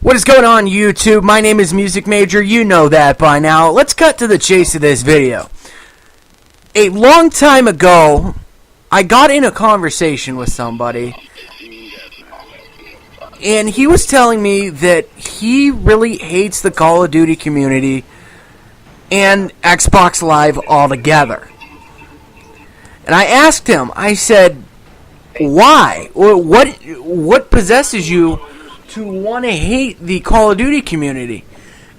What is going on, YouTube? My name is Music Major. You know that by now. Let's cut to the chase of this video. A long time ago, I got in a conversation with somebody, and he was telling me that he really hates the Call of Duty community and Xbox Live altogether. And I asked him, I said, why? What possesses you to want to hate the Call of Duty community?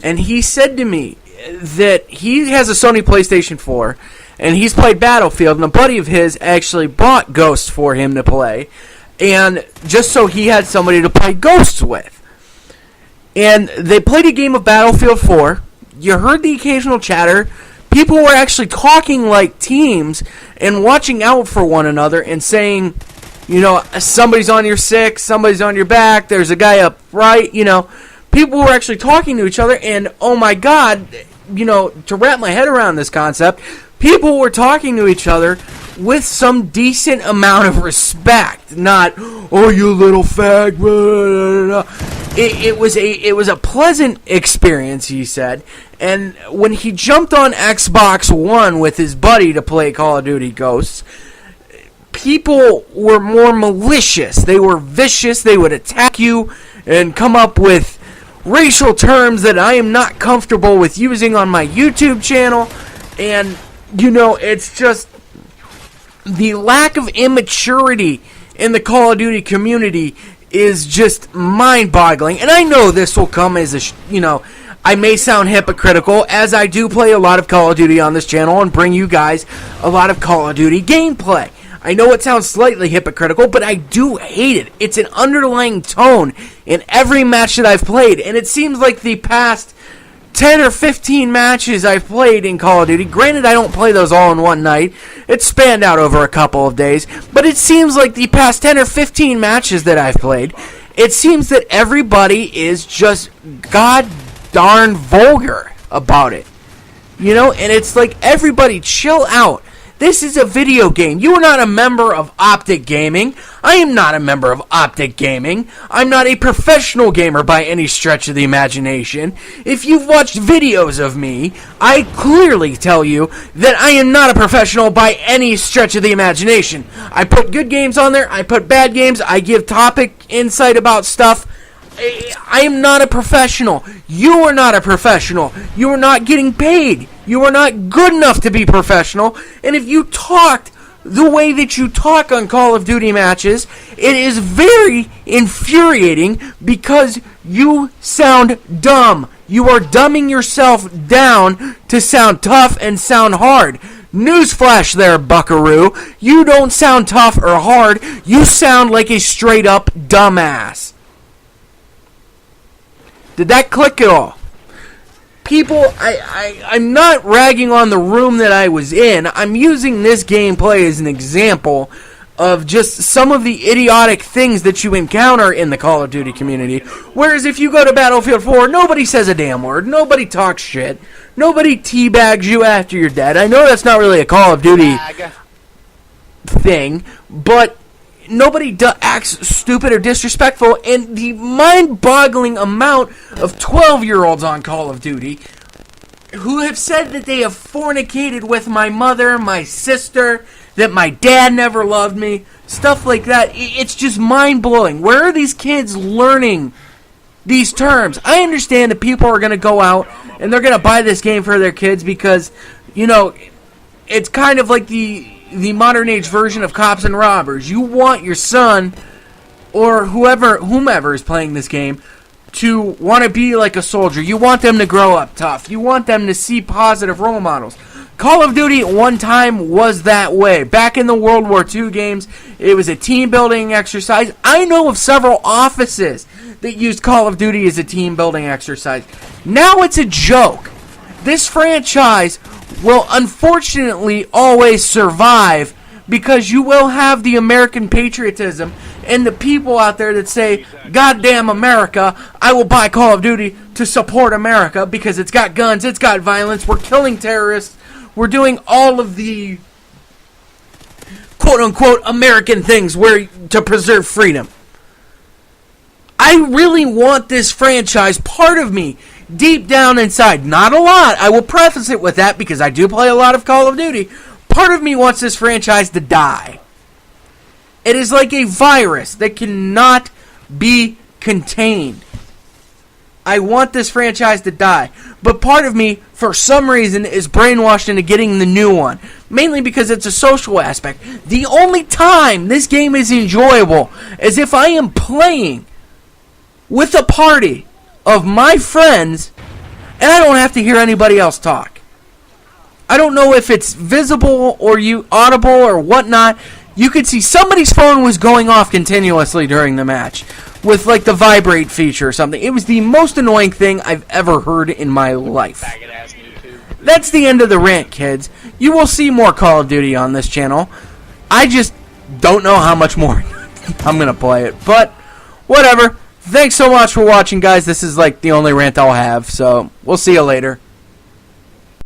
And he said to me that he has a Sony PlayStation 4 and he's played Battlefield, and a buddy of his actually bought Ghosts for him to play, and just so he had somebody to play Ghosts with. And they played a game of Battlefield 4. You heard the occasional chatter. People were actually talking like teams and watching out for one another and saying, you know, somebody's on your six, somebody's on your back, there's a guy up right, you know. People were actually talking to each other, and oh my God, you know, to wrap my head around this concept, people were talking to each other with some decent amount of respect, not, oh, you little fag. It was a pleasant experience, he said. And when he jumped on Xbox One with his buddy to play Call of Duty Ghosts, people were more malicious. They were vicious. They would attack you and come up with racial terms that I am not comfortable with using on my YouTube channel. And, you know, it's just the lack of immaturity in the Call of Duty community is just mind-boggling. And I know this will come as a, you know, I may sound hypocritical, as I do play a lot of Call of Duty on this channel and bring you guys a lot of Call of Duty gameplay. I know it sounds slightly hypocritical, but I do hate it. It's an underlying tone in every match that I've played, and it seems like the past 10 or 15 matches I've played in Call of Duty, granted I don't play those all in one night, it's spanned out over a couple of days, but it seems like the past 10 or 15 matches that I've played, it seems that everybody is just god darn vulgar about it. You know, and it's like, everybody chill out. This is a video game. You are not a member of Optic Gaming. I am not a member of Optic Gaming. I'm not a professional gamer by any stretch of the imagination. If you've watched videos of me, I clearly tell you that I am not a professional by any stretch of the imagination. I put good games on there. I put bad games. I give topic insight about stuff. I am not a professional. You are not a professional. You are not getting paid. You are not good enough to be professional. And if you talked the way that you talk on Call of Duty matches, it is very infuriating because you sound dumb. You are dumbing yourself down to sound tough and sound hard. Newsflash there, buckaroo. You don't sound tough or hard. You sound like a straight up dumbass. Did that click at all? People, I'm not ragging on the room that I was in. I'm using this gameplay as an example of just some of the idiotic things that you encounter in the Call of Duty community. Whereas if you go to Battlefield 4, nobody says a damn word. Nobody talks shit. Nobody teabags you after you're dead. I know that's not really a Call of Duty thing, but nobody acts stupid or disrespectful, and the mind-boggling amount of 12-year-olds on Call of Duty who have said that they have fornicated with my mother, my sister, that my dad never loved me, stuff like that. It's just mind-blowing. Where are these kids learning these terms? I understand that people are going to go out and they're going to buy this game for their kids because, you know, it's kind of like the modern age version of Cops and Robbers. You want your son or whomever is playing this game to want to be like a soldier. You want them to grow up tough. You want them to see positive role models. Call of Duty at one time was that way. Back in the World War II games, it was a team building exercise. I know of several offices that used Call of Duty as a team building exercise. Now it's a joke. This franchise will unfortunately always survive because you will have the American patriotism and the people out there that say, goddamn America, I will buy Call of Duty to support America because it's got guns, it's got violence, we're killing terrorists, we're doing all of the quote-unquote American things to preserve freedom. I really want this franchise, part of me, deep down inside, not a lot, I will preface it with that because I do play a lot of Call of Duty, part of me wants this franchise to die. It is like a virus that cannot be contained. I want this franchise to die. But part of me, for some reason, is brainwashed into getting the new one. Mainly because it's a social aspect. The only time this game is enjoyable is if I am playing with a party of my friends and I don't have to hear anybody else talk. I don't know if it's visible or audible or whatnot. You could see somebody's phone was going off continuously during the match with like the vibrate feature or something. It was the most annoying thing I've ever heard in my life. That's the end of the rant, kids. You will see more Call of Duty on this channel. I just don't know how much more I'm going to play it. But whatever. Thanks so much for watching, guys. This is like the only rant I'll have. So we'll see you later.